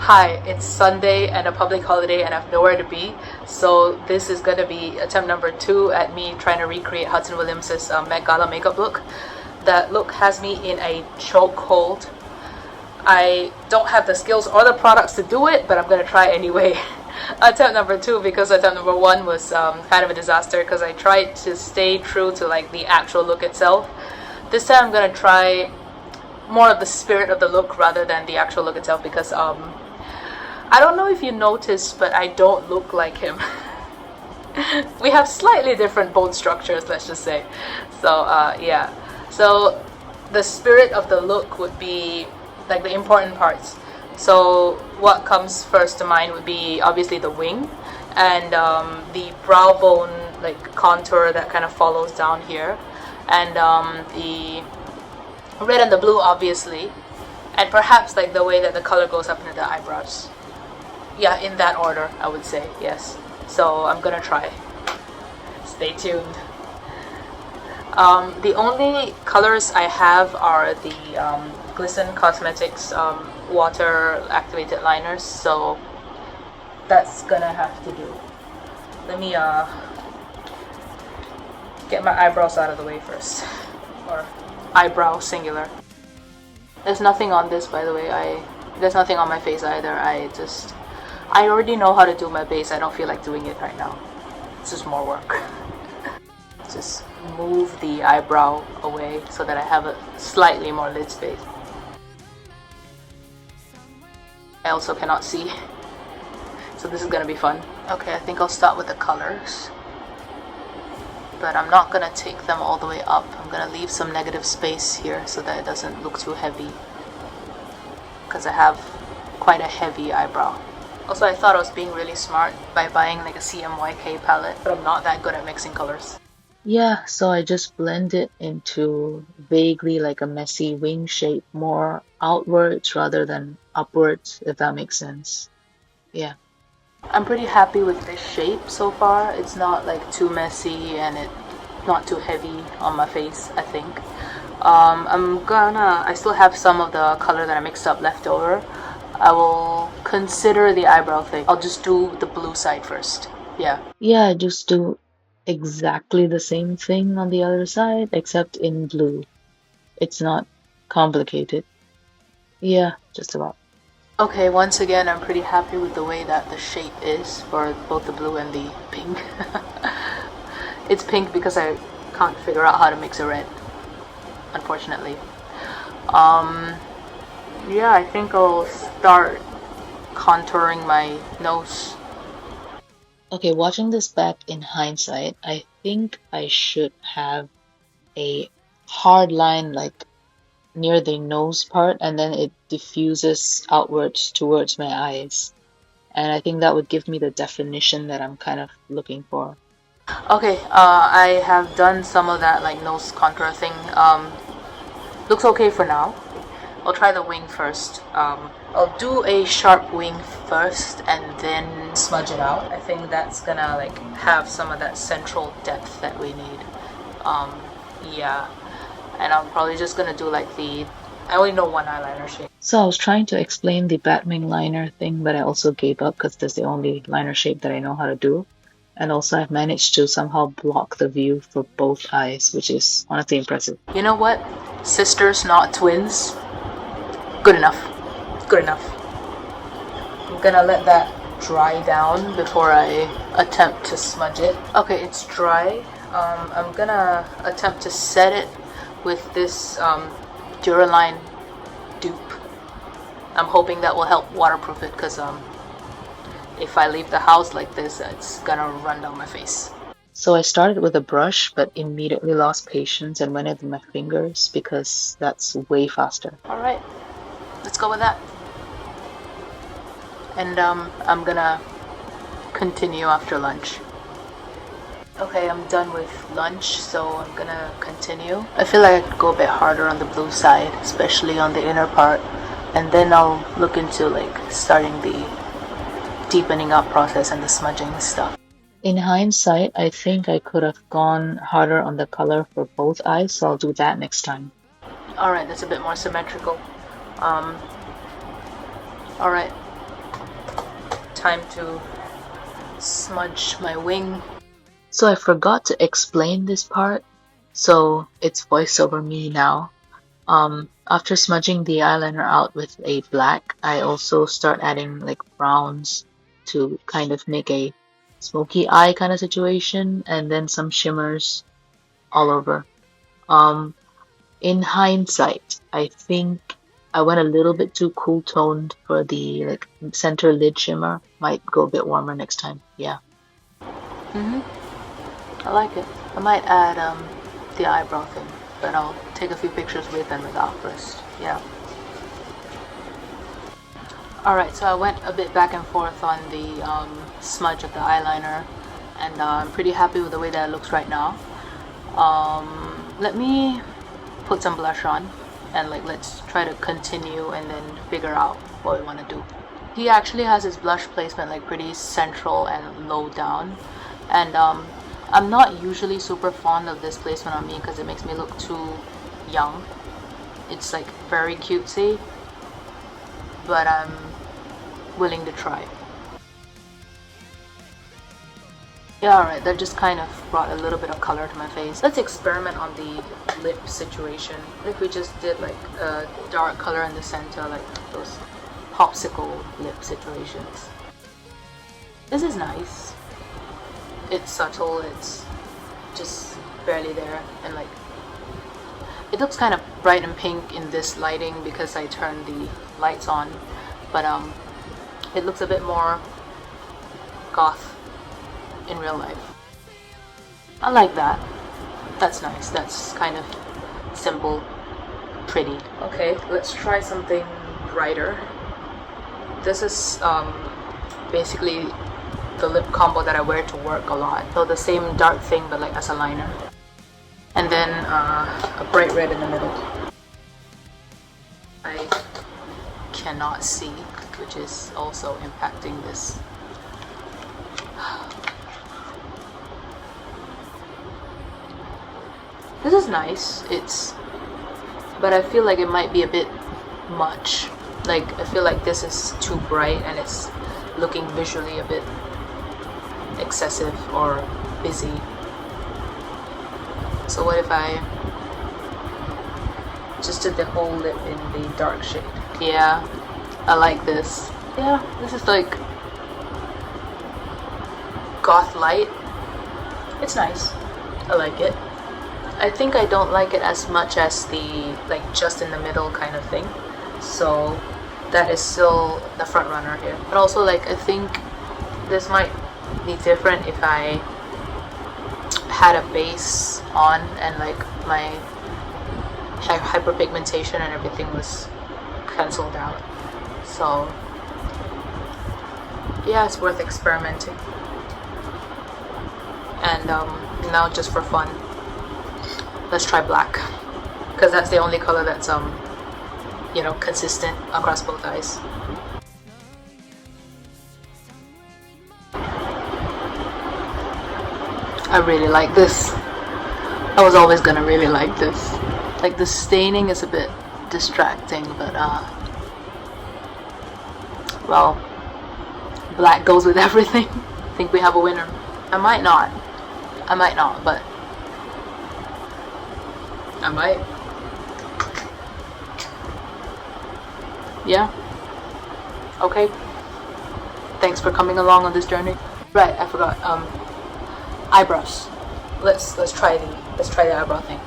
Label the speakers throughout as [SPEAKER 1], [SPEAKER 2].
[SPEAKER 1] Hi, it's Sunday and a public holiday and I have nowhere to be, so this is going to be attempt number 2 at me trying to recreate Hudson Williams' Met Gala makeup look. That look has me in a chokehold. I don't have the skills or the products to do it, but I'm going to try anyway. Attempt number 2, because attempt number 1 was kind of a disaster because I tried to stay true to like the actual look itself. This time I'm going to try more of the spirit of the look rather than the actual look itself, because I don't know if you noticed, but I don't look like him. We have slightly different bone structures, let's just say. So yeah, so the spirit of the look would be like the important parts. So what comes first to mind would be obviously the wing and the brow bone like contour that kind of follows down here, and the red and the blue obviously, and perhaps like the way that the color goes up into the eyebrows. Yeah, in that order I would say, yes. So I'm gonna try. Stay tuned. The only colors I have are the Glisten Cosmetics water activated liners, so that's gonna have to do. Let me get my eyebrows out of the way first, or eyebrow singular. There's nothing on this, by the way. There's nothing on my face either. I already know how to do my base. I don't feel like doing it right now. It's just more work. Just move the eyebrow away so that I have a slightly more lid space. I also cannot see, so this is gonna be fun. Okay, I think I'll start with the colors, but I'm not gonna take them all the way up. I'm gonna leave some negative space here so that it doesn't look too heavy, because I have quite a heavy eyebrow. Also, I thought I was being really smart by buying like a CMYK palette, but I'm not that good at mixing colors. Yeah, so I just blend it into vaguely like a messy wing shape, more outwards rather than upwards, if that makes sense. Yeah. I'm pretty happy with this shape so far. It's not like too messy and it's not too heavy on my face, I think. I still have some of the color that I mixed up left over. I will consider the eyebrow thing. I'll just do the blue side first. Yeah. Yeah, I just do exactly the same thing on the other side, except in blue. It's not complicated. Yeah, just about. Okay, once again, I'm pretty happy with the way that the shape is for both the blue and the pink. It's pink because I can't figure out how to mix a red, unfortunately. Yeah, I think I'll start contouring my nose. Okay, watching this back in hindsight, I think I should have a hard line like near the nose part, and then it diffuses outwards towards my eyes. And I think that would give me the definition that I'm kind of looking for. Okay, I have done some of that like nose contour thing. Looks okay for now. I'll try the wing first. I'll do a sharp wing first and then smudge it out. I think that's gonna like have some of that central depth that we need. Yeah, and I'm probably just gonna do like I only know one eyeliner shape. So I was trying to explain the Batwing liner thing, but I also gave up because that's the only liner shape that I know how to do. And also I've managed to somehow block the view for both eyes, which is honestly impressive. You know what? Sisters, not twins. Good enough. Good enough. I'm gonna let that dry down before I attempt to smudge it. Okay, it's dry. I'm gonna attempt to set it with this Duraline dupe. I'm hoping that will help waterproof it, because if I leave the house like this, it's gonna run down my face. So I started with a brush, but immediately lost patience and went in with my fingers because that's way faster. Alright, let's go with that. And I'm gonna continue after lunch. Okay, I'm done with lunch, so I'm gonna continue. I feel like I could go a bit harder on the blue side, especially on the inner part, and then I'll look into like starting the deepening up process and the smudging stuff. In hindsight, I think I could have gone harder on the color for both eyes, so I'll do that next time. Alright, that's a bit more symmetrical. Alright, time to smudge my wing. So I forgot to explain this part, so it's voice over me now. After smudging the eyeliner out with a black, I also start adding like browns to kind of make a smoky eye kind of situation, and then some shimmers all over. Um, in hindsight, I think I went a little bit too cool toned for the like center lid shimmer. Might go a bit warmer next time. Yeah. I like it. I might add the eyebrow thing, but I'll take a few pictures with and without first. Yeah. Alright, so I went a bit back and forth on the smudge of the eyeliner, and I'm pretty happy with the way that it looks right now. Let me put some blush on, and like let's try to continue and then figure out what we want to do. He actually has his blush placement like pretty central and low down, and I'm not usually super fond of this placement on me because it makes me look too young. It's like very cutesy, but I'm willing to try. Yeah, alright, that just kind of brought a little bit of color to my face. Let's experiment on the lip situation. If we just did like a dark color in the center, like those popsicle lip situations. This is nice. It's subtle, it's just barely there, and like it looks kind of bright and pink in this lighting because I turned the lights on, but it looks a bit more goth in real life. I like that. That's nice. That's kind of simple, pretty. Okay, let's try something brighter. This is basically the lip combo that I wear to work a lot. So the same dark thing but like as a liner. And then a bright red in the middle. I cannot see, which is also impacting this. This is nice, but I feel like it might be a bit much. Like, I feel like this is too bright and it's looking visually a bit excessive or busy. So what if I just did the whole lip in the dark shade? Yeah, I like this. Yeah, this is like goth light. It's nice. I like it. I think I don't like it as much as the like just in the middle kind of thing. So that is still the front runner here. But also like I think this might be different if I had a base on and like my hyperpigmentation and everything was cancelled out. So yeah, it's worth experimenting. And now just for fun, let's try black, because that's the only color that's you know, consistent across both eyes. I really like this. I was always gonna really like this. Like the staining is a bit distracting, but well, black goes with everything. I think we have a winner. I might not, but I might. Yeah. Okay. Thanks for coming along on this journey. Right, I forgot. Eyebrows. Let's try the eyebrow thing.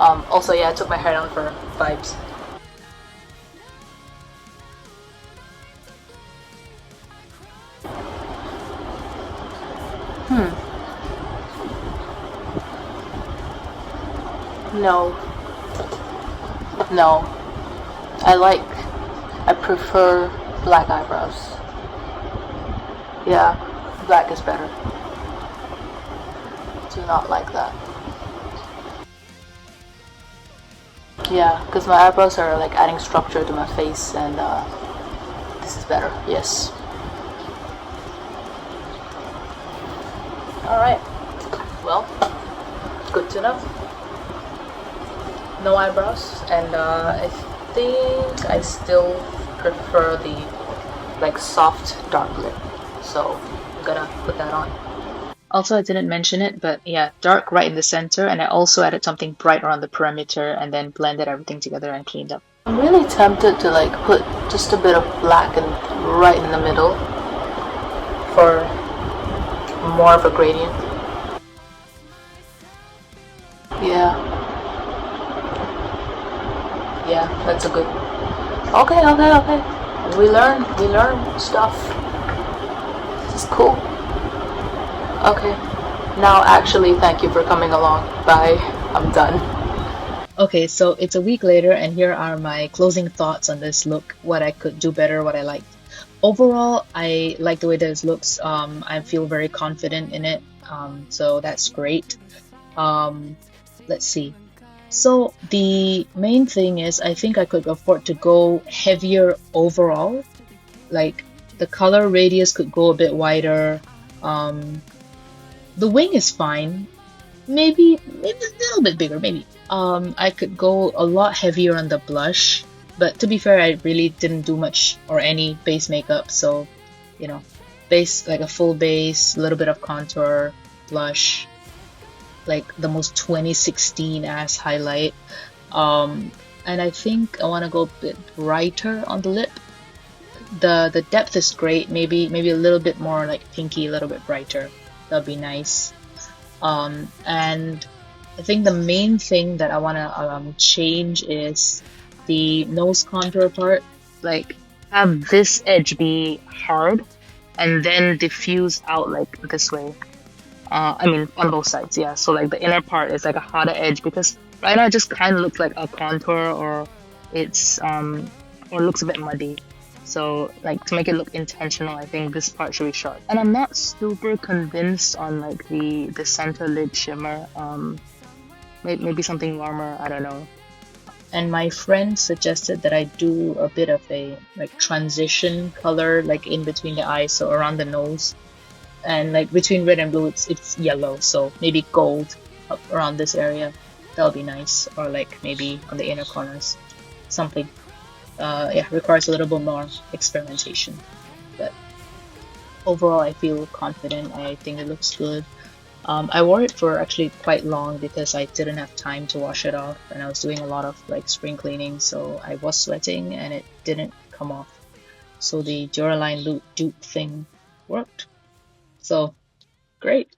[SPEAKER 1] Also, yeah, I took my hair down for vibes. No. I prefer black eyebrows. Yeah, black is better. Do not like that. Yeah, because my eyebrows are like adding structure to my face, and this is better. Yes. Alright. Well, good to know. No eyebrows, and I think I still prefer the like soft dark lip. So I'm gonna put that on. Also, I didn't mention it, but yeah, dark right in the center, and I also added something bright around the perimeter and then blended everything together and cleaned up. I'm really tempted to like put just a bit of black and right in the middle for more of a gradient. Yeah. Yeah, that's a good. Okay. We learn stuff. This is cool. Okay. Now actually thank you for coming along. Bye. I'm done. Okay, so it's a week later, and here are my closing thoughts on this look, what I could do better, what I liked. Overall, I like the way this looks. I feel very confident in it, so that's great. Um, let's see. So the main thing is, I think I could afford to go heavier overall. Like the color radius could go a bit wider. Um, the wing is fine. Maybe a little bit bigger, maybe. I could go a lot heavier on the blush, but to be fair, I really didn't do much or any base makeup, so you know, base like a full base, a little bit of contour, blush, like the most 2016 ass highlight. And I think I want to go a bit brighter on the lip. The depth is great. Maybe a little bit more like pinky, a little bit brighter. That'd be nice. And I think the main thing that I want to change is the nose contour part. Like have this edge be hard and then diffuse out like this way. I mean on both sides, yeah. So like the inner part is like a harder edge because right now it just kind of looks like a contour or it's or looks a bit muddy. So like to make it look intentional, I think this part should be sharp. And I'm not super convinced on like the center lid shimmer. Maybe something warmer, I don't know. And my friend suggested that I do a bit of a like transition color like in between the eyes, so around the nose. And like between red and blue it's yellow, so maybe gold up around this area. That'll be nice. Or like maybe on the inner corners. Something. Yeah, requires a little bit more experimentation. But overall I feel confident. I think it looks good. I wore it for actually quite long because I didn't have time to wash it off and I was doing a lot of like spring cleaning, so I was sweating and it didn't come off. So the Duraline dupe thing worked. So great.